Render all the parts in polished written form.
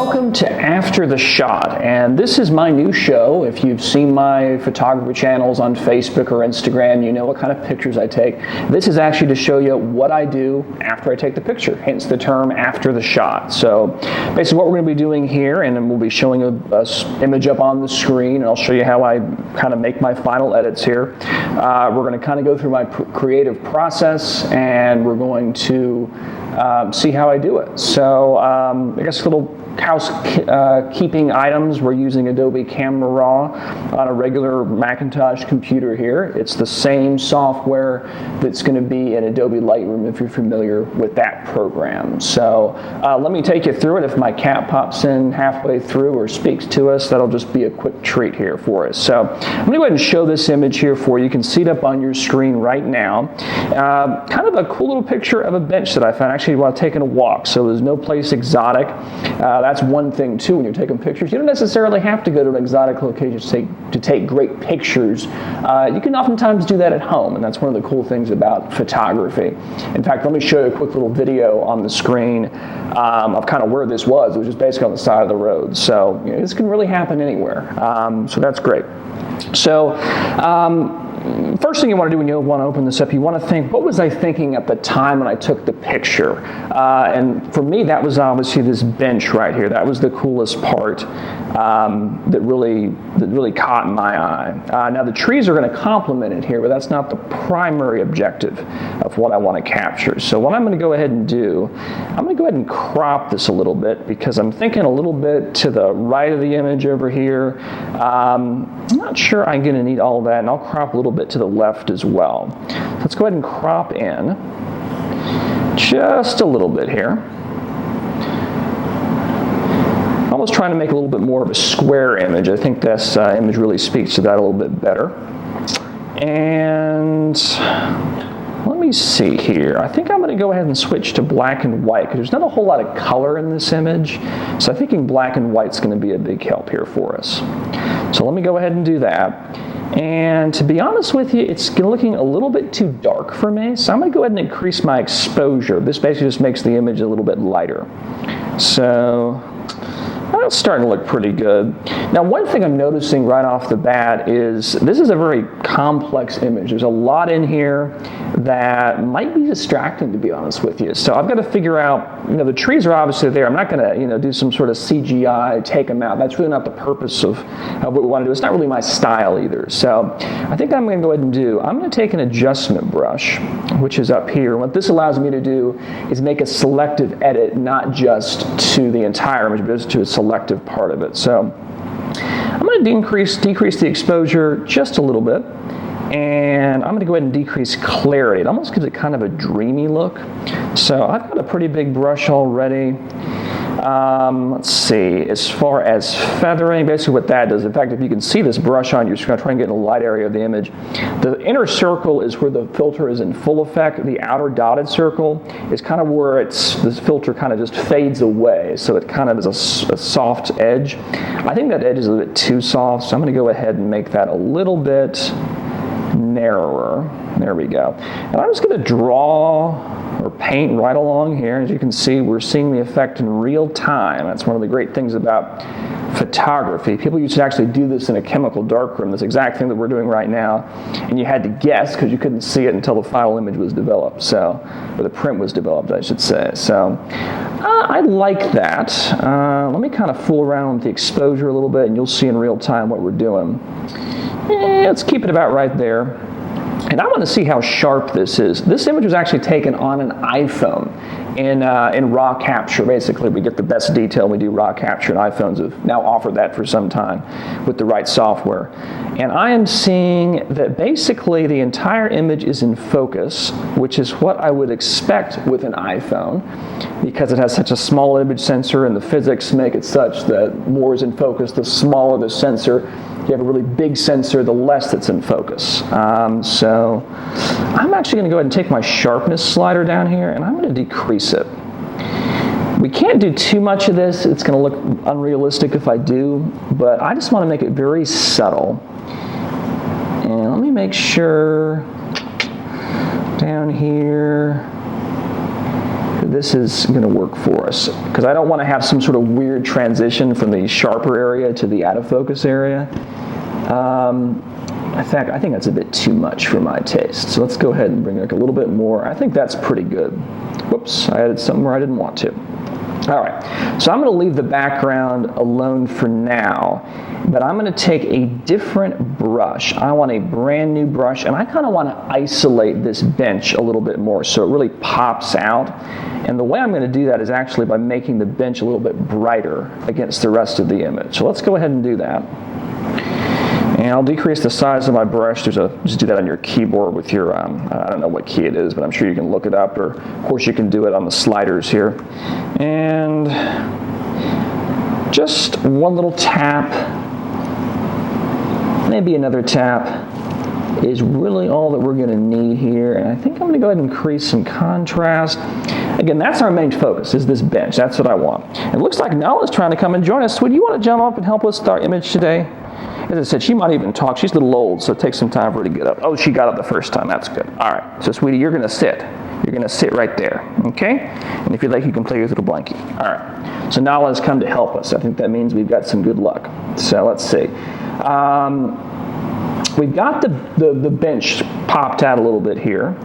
Welcome to After the Shot, and this is my new show. If you've seen my photography channels on Facebook or Instagram, you know what kind of pictures I take. This is actually to show you what I do after I take the picture, hence the term after the shot. So basically what we're going to be doing here, and then we'll be showing a image up on the screen, and I'll show you how I kind of make my final edits here. We're going to kind of go through my creative process, and we're going to see how I do it. So I guess little housekeeping items. We're using Adobe Camera Raw on a regular Macintosh computer here. It's the same software that's going to be in Adobe Lightroom if you're familiar with that program. So let me take you through it. If my cat pops in halfway through or speaks to us, that'll just be a quick treat here for us. So I'm going to go ahead and show this image here for you. You can see it up on your screen right now. Kind of a cool little picture of a bench that I found actually while taking a walk. So there's no place exotic. That's one thing too when you're taking pictures. You don't necessarily have to go to an exotic location to take great pictures. You can oftentimes do that at home, and that's one of the cool things about photography. In fact, let me show you a quick little video on the screen of kind of where this was. It was just basically on the side of the road. So you know, this can really happen anywhere. So that's great. So first thing you want to do when you want to open this up, you want to think, what was I thinking at the time when I took the picture? And for me, that was obviously this bench right here. That was the coolest part that really caught my eye. Now the trees are going to complement it here, but that's not the primary objective of what I want to capture. So what I'm going to go ahead and do, I'm going to go ahead and crop this a little bit because I'm thinking a little bit to the right of the image over here. I'm not sure I'm going to need all that, and I'll crop a little bit to the left as well. Let's go ahead and crop in just a little bit here. Almost trying to make a little bit more of a square image. I think this image really speaks to that a little bit better. And let me see here. I think I'm going to go ahead and switch to black and white because there's not a whole lot of color in this image. So I think black and white is going to be a big help here for us. So let me go ahead and do that. And to be honest with you, it's looking a little bit too dark for me, so I'm going to go ahead and increase my exposure. This basically just makes the image a little bit lighter. So that's starting to look pretty good. Now, one thing I'm noticing right off the bat is this is a very complex image. There's a lot in here that might be distracting, to be honest with you. So I've got to figure out, you know, the trees are obviously there. I'm not going to, you know, do some sort of CGI, take them out. That's really not the purpose of what we want to do. It's not really my style either. So I think I'm going to go ahead and I'm going to take an adjustment brush, which is up here. What this allows me to do is make a selective edit, not just to the entire image, but just to a selective part of it. So I'm going to decrease the exposure just a little bit, and I'm going to go ahead and decrease clarity. It almost gives it kind of a dreamy look. So I've got a pretty big brush already. Let's see, as far as feathering, basically what that does, in fact, if you can see this brush on your screen, I'm trying to get in a light area of the image. The inner circle is where the filter is in full effect. The outer dotted circle is kind of where this filter kind of just fades away, so it kind of is a soft edge. I think that edge is a little bit too soft, so I'm going to go ahead and make that a little bit narrower. There we go. And I'm just going to draw or paint right along here. As you can see, we're seeing the effect in real time. That's one of the great things about photography. People used to actually do this in a chemical darkroom, this exact thing that we're doing right now, and you had to guess because you couldn't see it until the final image was developed, or the print was developed, I should say. So I like that. Let me kind of fool around with the exposure a little bit, and you'll see in real time what we're doing. Let's keep it about right there. And I want to see how sharp this is. This image was actually taken on an iPhone in RAW capture. Basically, we get the best detail when we do RAW capture, and iPhones have now offered that for some time with the right software. And I am seeing that basically the entire image is in focus, which is what I would expect with an iPhone, because it has such a small image sensor, and the physics make it such that more is in focus, the smaller the sensor. If you have a really big sensor, the less that's in focus. So I'm actually going to go ahead and take my sharpness slider down here, and I'm going to decrease it. We can't do too much of this. It's going to look unrealistic if I do, but I just want to make it very subtle. And let me make sure down here, this is going to work for us, because I don't want to have some sort of weird transition from the sharper area to the out of focus area. In fact, I think that's a bit too much for my taste. So let's go ahead and bring like a little bit more. I think that's pretty good. Whoops, I added something where I didn't want to. All right, so I'm going to leave the background alone for now, but I'm going to take a different brush. I want a brand new brush, and I kind of want to isolate this bench a little bit more so it really pops out. And the way I'm going to do that is actually by making the bench a little bit brighter against the rest of the image. So let's go ahead and do that. And I'll decrease the size of my brush. Just do that on your keyboard with your, I don't know what key it is, but I'm sure you can look it up, or of course you can do it on the sliders here. And just one little tap, maybe another tap, is really all that we're going to need here. And I think I'm going to go ahead and increase some contrast. Again, that's our main focus, is this bench. That's what I want. It looks like Nala's trying to come and join us. Sweetie, you want to jump up and help us with our image today? As I said, she might even talk. She's a little old, so it takes some time for her to get up. Oh, she got up the first time. That's good. All right. So, sweetie, you're going to sit. You're going to sit right there, okay? And if you'd like, you can play with little blankie. All right. So Nala has come to help us. I think that means we've got some good luck. So let's see. We've got the bench popped out a little bit here.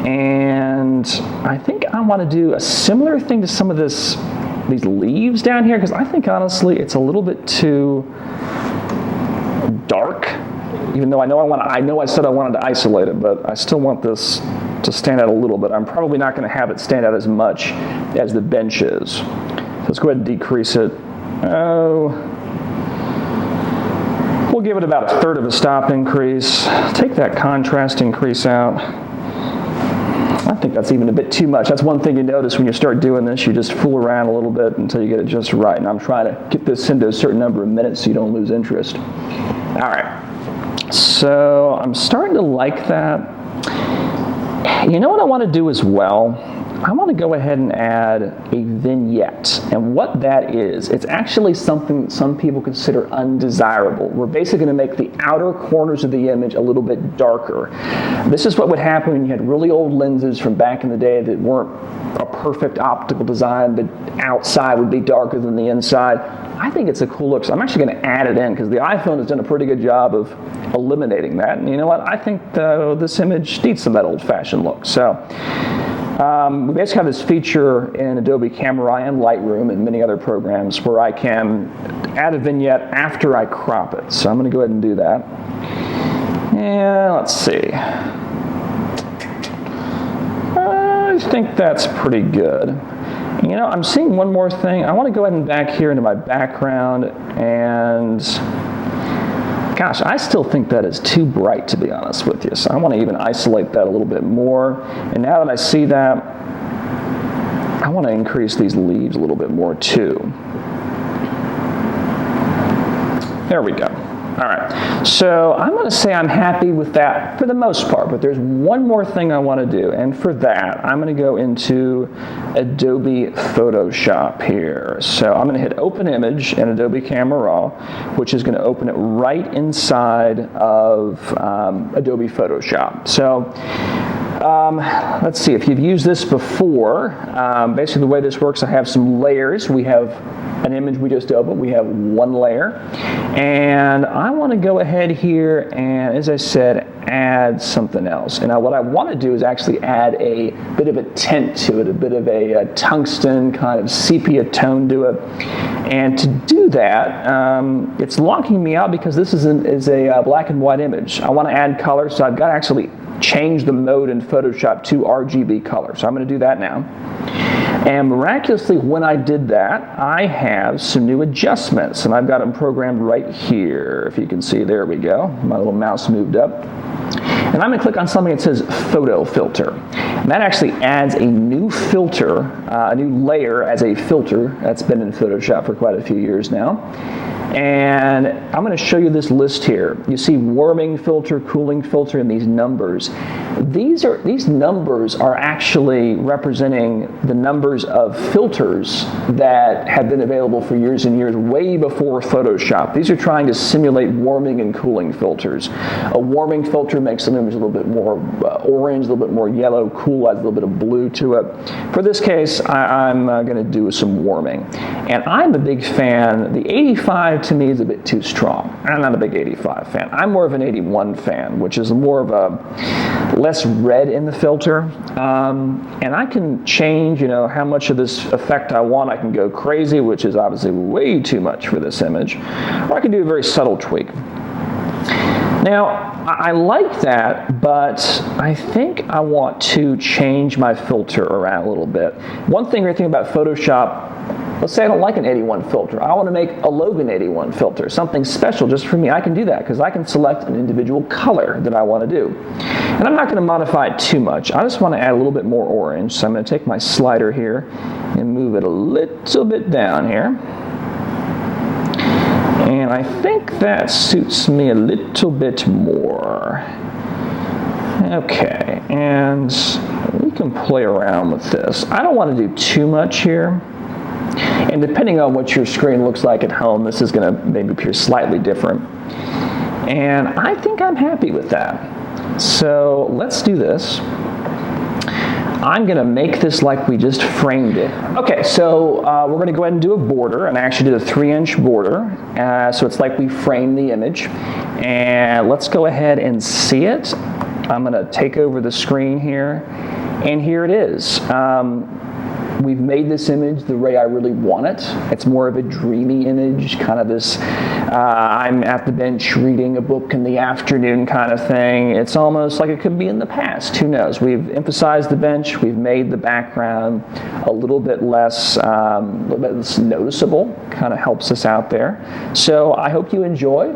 And I think I want to do a similar thing to some of these leaves down here, because I think, honestly, it's a little bit too dark, even though I know I said I wanted to isolate it, but I still want this to stand out a little bit. I'm probably not going to have it stand out as much as the bench is. So let's go ahead and decrease it. We'll give it about 1/3 of a stop increase. Take that contrast increase out. I think that's even a bit too much. That's one thing you notice when you start doing this. You just fool around a little bit until you get it just right. And I'm trying to get this into a certain number of minutes so you don't lose interest. All right. So I'm starting to like that. You know what I want to do as well? I want to go ahead and add a vignette. And what that is, it's actually something that some people consider undesirable. We're basically going to make the outer corners of the image a little bit darker. This is what would happen when you had really old lenses from back in the day that weren't a perfect optical design. The outside would be darker than the inside. I think it's a cool look, so I'm actually going to add it in, because the iPhone has done a pretty good job of eliminating that. And you know what? I think this image needs some of that old-fashioned look. So we basically have this feature in Adobe Camera and Lightroom and many other programs where I can add a vignette after I crop it. So I'm going to go ahead and do that. And let's see. I think that's pretty good. You know, I'm seeing one more thing. I want to go ahead and back here into my background, and gosh, I still think that is too bright, to be honest with you. So I want to even isolate that a little bit more. And now that I see that, I want to increase these leaves a little bit more too. There we go. All right, so I'm going to say I'm happy with that for the most part, but there's one more thing I want to do, and for that, I'm going to go into Adobe Photoshop here. So I'm going to hit Open Image in Adobe Camera Raw, which is going to open it right inside of Adobe Photoshop. So let's see, if you've used this before, basically the way this works, I have some layers. We have an image we just opened. We have one layer. And I want to go ahead here and, as I said, add something else. And now what I want to do is actually add a bit of a tint to it, a bit of a tungsten kind of sepia tone to it. And to do that, it's locking me out because this is a black and white image. I want to add color, so I've got to actually change the mode in Photoshop to RGB color. So I'm going to do that now. And miraculously, when I did that, I have some new adjustments, and I've got them programmed right here. If you can see, there we go. My little mouse moved up. And I'm going to click on something that says Photo Filter. And that actually adds a new filter, a new layer as a filter. That's been in Photoshop for quite a few years now. And I'm going to show you this list here. You see warming filter, cooling filter, and these numbers. These numbers are actually representing the numbers of filters that have been available for years and years, way before Photoshop. These are trying to simulate warming and cooling filters. A warming filter makes the image a little bit more orange, a little bit more yellow. Cool adds a little bit of blue to it. For this case, I'm going to do some warming. And I'm a big fan. The 85 to me is a bit too strong. I'm not a big 85 fan. I'm more of an 81 fan, which is more of a less red in the filter. And I can change, how much of this effect I want. I can go crazy, which is obviously way too much for this image. Or I can do a very subtle tweak. Now, I like that, but I think I want to change my filter around a little bit. One thing you're thinking about Photoshop, let's say I don't like an 81 filter. I want to make a Logan 81 filter, something special just for me. I can do that because I can select an individual color that I want to do. And I'm not going to modify it too much. I just want to add a little bit more orange. So I'm going to take my slider here and move it a little bit down here. And I think that suits me a little bit more. Okay, and we can play around with this. I don't want to do too much here. And depending on what your screen looks like at home, this is going to maybe appear slightly different. And I think I'm happy with that. So let's do this. I'm going to make this like we just framed it. Okay, so we're going to go ahead and do a border, and I actually did a 3-inch border, so it's like we framed the image. And let's go ahead and see it. I'm going to take over the screen here, and here it is. We've made this image the way I really want it. It's more of a dreamy image, kind of this I'm at the bench reading a book in the afternoon kind of thing. It's almost like it could be in the past. Who knows? We've emphasized the bench. We've made the background a little bit less noticeable. Kind of helps us out there. So I hope you enjoy.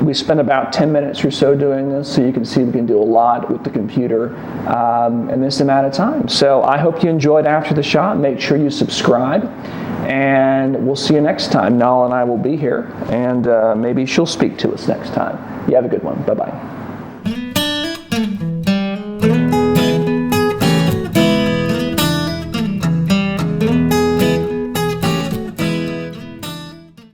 We spent about 10 minutes or so doing this, so you can see we can do a lot with the computer in this amount of time. So I hope you enjoyed after the shot. Make sure you subscribe, and we'll see you next time. Nala and I will be here, and maybe she'll speak to us next time. You have a good one. Bye-bye.